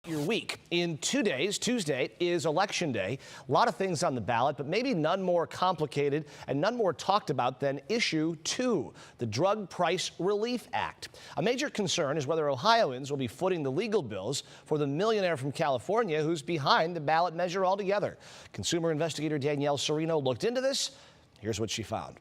Your week. In 2 days, Tuesday is Election Day. A lot of things on the ballot, but maybe none more complicated and none more talked about than Issue 2, the Drug Price Relief Act. A major concern is whether Ohioans will be footing the legal bills for the millionaire from California who's behind the ballot measure altogether. Consumer investigator Danielle Serino looked into this. Here's what she found.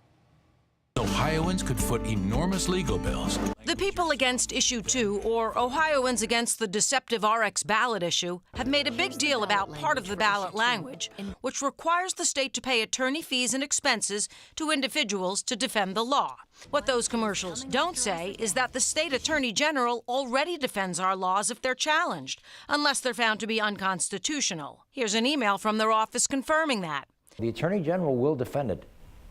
Ohioans could foot enormous legal bills. The people against Issue 2, or Ohioans against the deceptive RX ballot issue, have made a big deal about part of the ballot language, which requires the state to pay attorney fees and expenses to individuals to defend the law. What those commercials don't say is that the state attorney general already defends our laws if they're challenged, unless they're found to be unconstitutional. Here's an email from their office confirming that. The attorney general will defend it.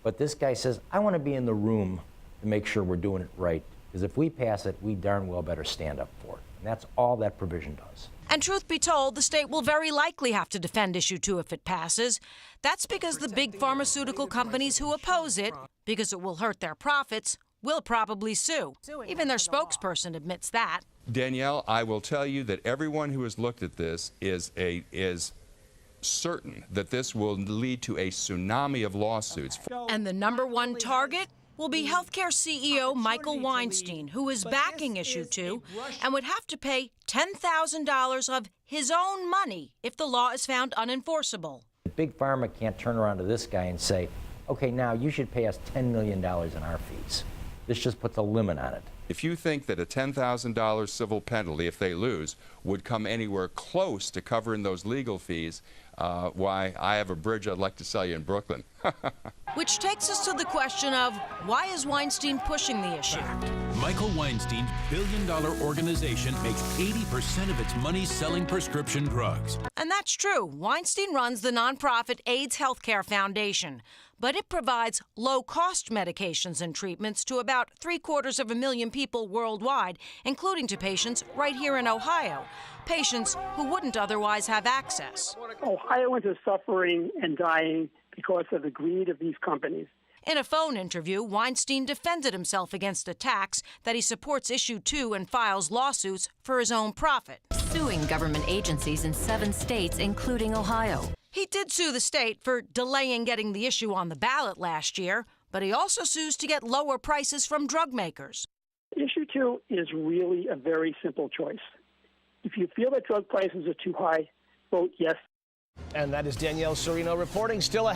But this guy says, I want to be in the room to make sure we're doing it right. Because if we pass it, we darn well better stand up for it. And that's all that provision does. And truth be told, the state will very likely have to defend Issue 2 if it passes. That's because the big pharmaceutical companies who oppose it, because it will hurt their profits, will probably sue. Even their spokesperson admits that. Danielle, I will tell you that everyone who has looked at this is certain that this will lead to a tsunami of lawsuits. And the #1 target will be healthcare CEO Michael Weinstein, who is backing Issue 2 and would have to pay $10,000 of his own money if the law is found unenforceable. Big Pharma can't turn around to this guy and say, okay, now you should pay us $10 million in our fees. This just puts a limit on it. If you think that a $10,000 civil penalty, if they lose, would come anywhere close to covering those legal fees, why, I have a bridge I'd like to sell you in Brooklyn. Which takes us to the question of, why is Weinstein pushing the issue? Michael Weinstein's billion-dollar organization makes 80% of its money selling prescription drugs. And that's true. Weinstein runs the nonprofit AIDS Healthcare Foundation, but it provides low-cost medications and treatments to about 750,000 people worldwide, including to patients right here in Ohio, patients who wouldn't otherwise have access. Ohioans are suffering and dying because of the greed of these companies. In a phone interview, Weinstein defended himself against attacks that he supports Issue 2 and files lawsuits for his own profit. Suing government agencies in 7 states, including Ohio. He did sue the state for delaying getting the issue on the ballot last year, but he also sues to get lower prices from drug makers. Issue 2 is really a very simple choice. If you feel that drug prices are too high, vote yes. And that is Danielle Serino reporting. Still ahead.